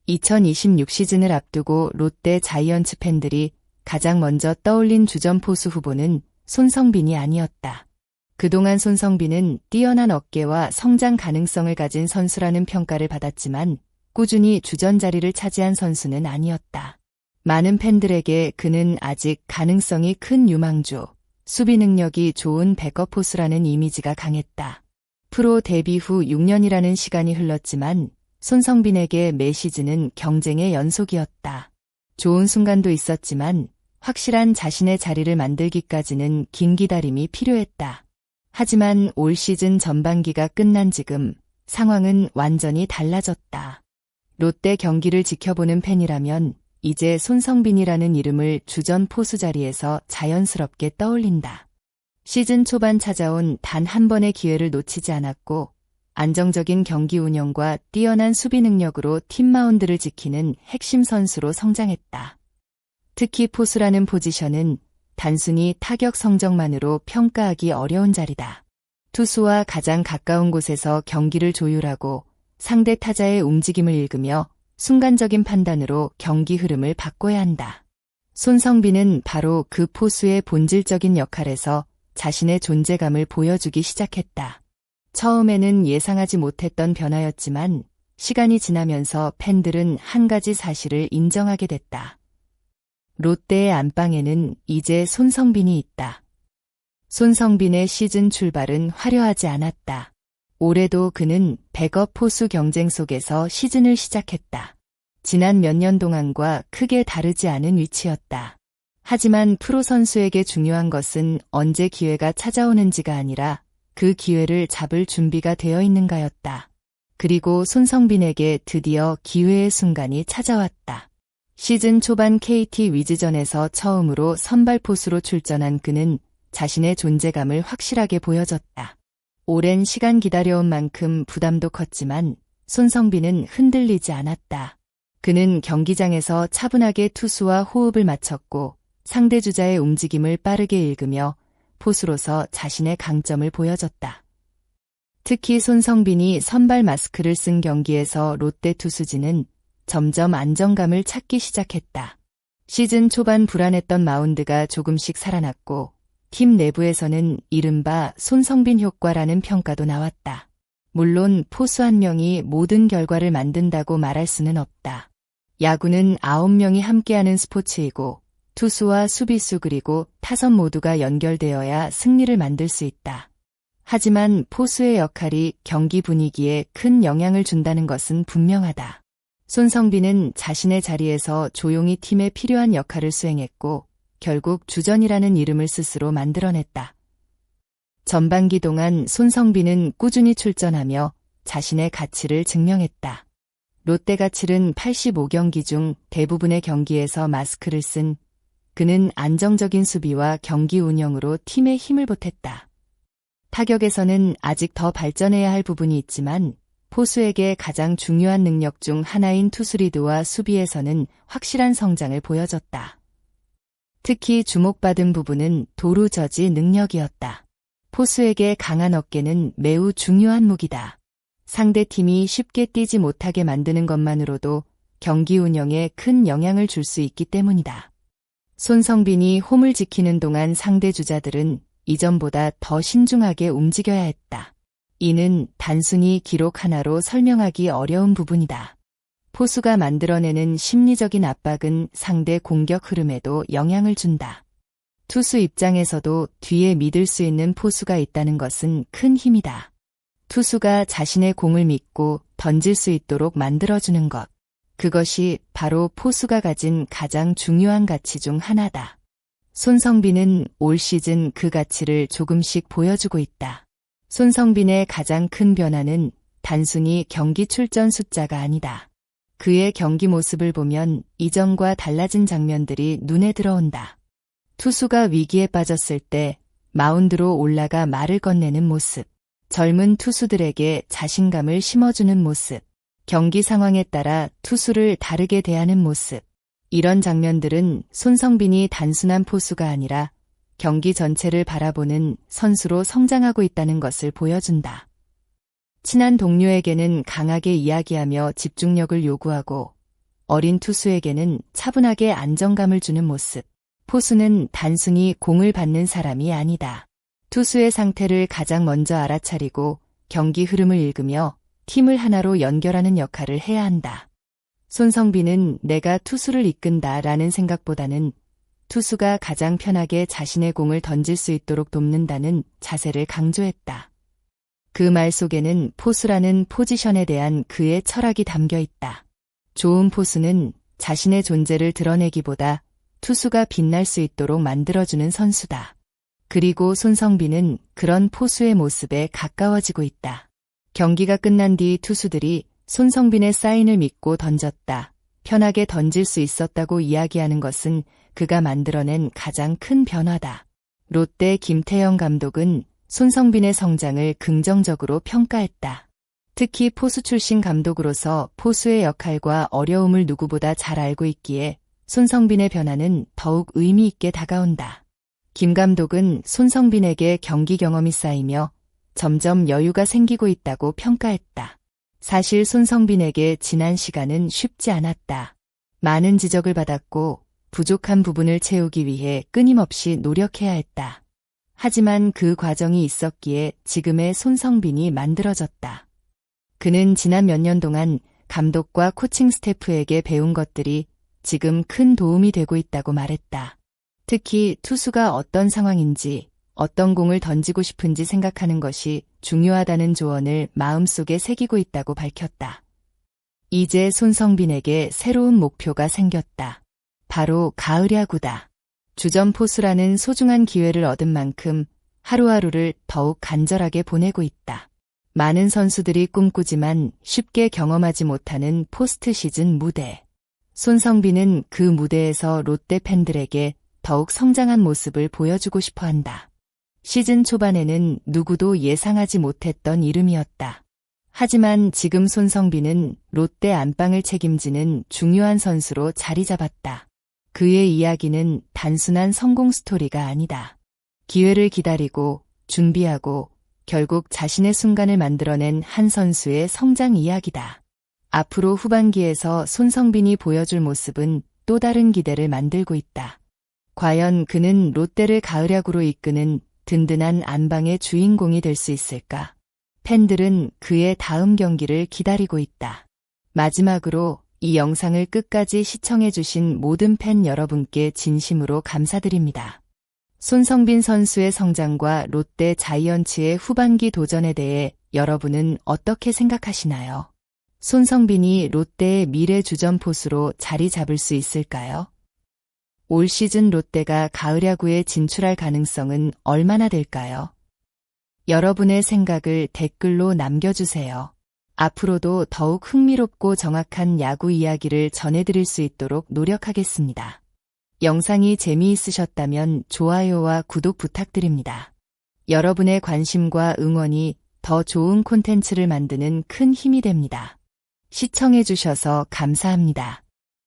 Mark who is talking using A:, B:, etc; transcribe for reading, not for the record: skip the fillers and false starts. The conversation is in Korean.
A: (2026) 시즌을 앞두고 롯데 자이언츠 팬들이 가장 먼저 떠올린 주전 포수 후보는 손성빈이 아니었다. 그동안 손성빈은 뛰어난 어깨와 성장 가능성을 가진 선수라는 평가를 받았지만 꾸준히 주전 자리를 차지한 선수는 아니었다. 많은 팬들에게 그는 아직 가능성이 큰 유망주, 수비 능력이 좋은 백업 포수라는 이미지가 강했다. 프로 데뷔 후 6년이라는 시간이 흘렀지만 손성빈에게 매 시즌은 경쟁의 연속이었다. 좋은 순간도 있었지만 확실한 자신의 자리를 만들기까지는 긴 기다림이 필요했다. 하지만 올 시즌 전반기가 끝난 지금 상황은 완전히 달라졌다. 롯데 경기를 지켜보는 팬이라면 이제 손성빈이라는 이름을 주전 포수 자리에서 자연스럽게 떠올린다. 시즌 초반 찾아온 단 한 번의 기회를 놓치지 않았고 안정적인 경기 운영과 뛰어난 수비 능력으로 팀 마운드를 지키는 핵심 선수로 성장했다. 특히 포수라는 포지션은 단순히 타격 성적만으로 평가하기 어려운 자리다. 투수와 가장 가까운 곳에서 경기를 조율하고 상대 타자의 움직임을 읽으며 순간적인 판단으로 경기 흐름을 바꿔야 한다. 손성빈은 바로 그 포수의 본질적인 역할에서 자신의 존재감을 보여주기 시작했다. 처음에는 예상하지 못했던 변화였지만 시간이 지나면서 팬들은 한 가지 사실을 인정하게 됐다. 롯데의 안방에는 이제 손성빈이 있다. 손성빈의 시즌 출발은 화려하지 않았다. 올해도 그는 백업 포수 경쟁 속에서 시즌을 시작했다. 지난 몇 년 동안과 크게 다르지 않은 위치였다. 하지만 프로 선수에게 중요한 것은 언제 기회가 찾아오는지가 아니라 그 기회를 잡을 준비가 되어 있는가였다. 그리고 손성빈에게 드디어 기회의 순간이 찾아왔다. 시즌 초반 KT 위즈전에서 처음으로 선발 포수로 출전한 그는 자신의 존재감을 확실하게 보여줬다. 오랜 시간 기다려온 만큼 부담도 컸지만 손성빈은 흔들리지 않았다. 그는 경기장에서 차분하게 투수와 호흡을 맞췄고 상대 주자의 움직임을 빠르게 읽으며 포수로서 자신의 강점을 보여줬다. 특히 손성빈이 선발 마스크를 쓴 경기에서 롯데 투수진은 점점 안정감을 찾기 시작했다. 시즌 초반 불안했던 마운드가 조금씩 살아났고 팀 내부에서는 이른바 손성빈 효과라는 평가도 나왔다. 물론 포수 한 명이 모든 결과를 만든다고 말할 수는 없다. 야구는 9명이 함께하는 스포츠이고 투수와 수비수 그리고 타선 모두가 연결되어야 승리를 만들 수 있다. 하지만 포수의 역할이 경기 분위기에 큰 영향을 준다는 것은 분명하다. 손성빈은 자신의 자리에서 조용히 팀에 필요한 역할을 수행했고 결국 주전이라는 이름을 스스로 만들어냈다. 전반기 동안 손성빈은 꾸준히 출전하며 자신의 가치를 증명했다. 롯데가 치른 85경기 중 대부분의 경기에서 마스크를 쓴 그는 안정적인 수비와 경기 운영으로 팀에 힘을 보탰다. 타격에서는 아직 더 발전해야 할 부분이 있지만 포수에게 가장 중요한 능력 중 하나인 투수리드와 수비에서는 확실한 성장을 보여줬다. 특히 주목받은 부분은 도루 저지 능력이었다. 포수에게 강한 어깨는 매우 중요한 무기다. 상대팀이 쉽게 뛰지 못하게 만드는 것만으로도 경기 운영에 큰 영향을 줄 수 있기 때문이다. 손성빈이 홈을 지키는 동안 상대 주자들은 이전보다 더 신중하게 움직여야 했다. 이는 단순히 기록 하나로 설명하기 어려운 부분이다. 포수가 만들어내는 심리적인 압박은 상대 공격 흐름에도 영향을 준다. 투수 입장에서도 뒤에 믿을 수 있는 포수가 있다는 것은 큰 힘이다. 투수가 자신의 공을 믿고 던질 수 있도록 만들어주는 것. 그것이 바로 포수가 가진 가장 중요한 가치 중 하나다. 손성빈은 올 시즌 그 가치를 조금씩 보여주고 있다. 손성빈의 가장 큰 변화는 단순히 경기 출전 숫자가 아니다. 그의 경기 모습을 보면 이전과 달라진 장면들이 눈에 들어온다. 투수가 위기에 빠졌을 때 마운드로 올라가 말을 건네는 모습, 젊은 투수들에게 자신감을 심어주는 모습, 경기 상황에 따라 투수를 다르게 대하는 모습. 이런 장면들은 손성빈이 단순한 포수가 아니라 경기 전체를 바라보는 선수로 성장하고 있다는 것을 보여준다. 친한 동료에게는 강하게 이야기하며 집중력을 요구하고 어린 투수에게는 차분하게 안정감을 주는 모습. 포수는 단순히 공을 받는 사람이 아니다. 투수의 상태를 가장 먼저 알아차리고 경기 흐름을 읽으며 팀을 하나로 연결하는 역할을 해야 한다. 손성빈은 내가 투수를 이끈다라는 생각보다는 투수가 가장 편하게 자신의 공을 던질 수 있도록 돕는다는 자세를 강조했다. 그 말 속에는 포수라는 포지션에 대한 그의 철학이 담겨 있다. 좋은 포수는 자신의 존재를 드러내기보다 투수가 빛날 수 있도록 만들어주는 선수다. 그리고 손성빈은 그런 포수의 모습에 가까워지고 있다. 경기가 끝난 뒤 투수들이 손성빈의 사인을 믿고 던졌다. 편하게 던질 수 있었다고 이야기하는 것은 그가 만들어낸 가장 큰 변화다. 롯데 김태형 감독은 손성빈의 성장을 긍정적으로 평가했다. 특히 포수 출신 감독으로서 포수의 역할과 어려움을 누구보다 잘 알고 있기에 손성빈의 변화는 더욱 의미 있게 다가온다. 김 감독은 손성빈에게 경기 경험이 쌓이며 점점 여유가 생기고 있다고 평가했다. 사실 손성빈에게 지난 시간은 쉽지 않았다. 많은 지적을 받았고 부족한 부분을 채우기 위해 끊임없이 노력해야 했다. 하지만 그 과정이 있었기에 지금의 손성빈이 만들어졌다. 그는 지난 몇 년 동안 감독과 코칭 스태프에게 배운 것들이 지금 큰 도움이 되고 있다고 말했다. 특히 투수가 어떤 상황인지, 어떤 공을 던지고 싶은지 생각하는 것이 중요하다는 조언을 마음속에 새기고 있다고 밝혔다. 이제 손성빈에게 새로운 목표가 생겼다. 바로 가을 야구다. 주전 포수라는 소중한 기회를 얻은 만큼 하루하루를 더욱 간절하게 보내고 있다. 많은 선수들이 꿈꾸지만 쉽게 경험하지 못하는 포스트 시즌 무대. 손성빈은 그 무대에서 롯데 팬들에게 더욱 성장한 모습을 보여주고 싶어 한다. 시즌 초반에는 누구도 예상하지 못했던 이름이었다. 하지만 지금 손성빈은 롯데 안방을 책임지는 중요한 선수로 자리 잡았다. 그의 이야기는 단순한 성공 스토리가 아니다. 기회를 기다리고 준비하고 결국 자신의 순간을 만들어낸 한 선수의 성장 이야기다. 앞으로 후반기에서 손성빈이 보여줄 모습은 또 다른 기대를 만들고 있다. 과연 그는 롯데를 가을 야구로 이끄는 든든한 안방의 주인공이 될 수 있을까? 팬들은 그의 다음 경기를 기다리고 있다. 마지막으로 이 영상을 끝까지 시청해주신 모든 팬 여러분께 진심으로 감사드립니다. 손성빈 선수의 성장과 롯데 자이언츠의 후반기 도전에 대해 여러분은 어떻게 생각하시나요? 손성빈이 롯데의 미래 주전 포수로 자리 잡을 수 있을까요? 올 시즌 롯데가 가을 야구에 진출할 가능성은 얼마나 될까요? 여러분의 생각을 댓글로 남겨주세요. 앞으로도 더욱 흥미롭고 정확한 야구 이야기를 전해드릴 수 있도록 노력하겠습니다. 영상이 재미있으셨다면 좋아요와 구독 부탁드립니다. 여러분의 관심과 응원이 더 좋은 콘텐츠를 만드는 큰 힘이 됩니다. 시청해주셔서 감사합니다.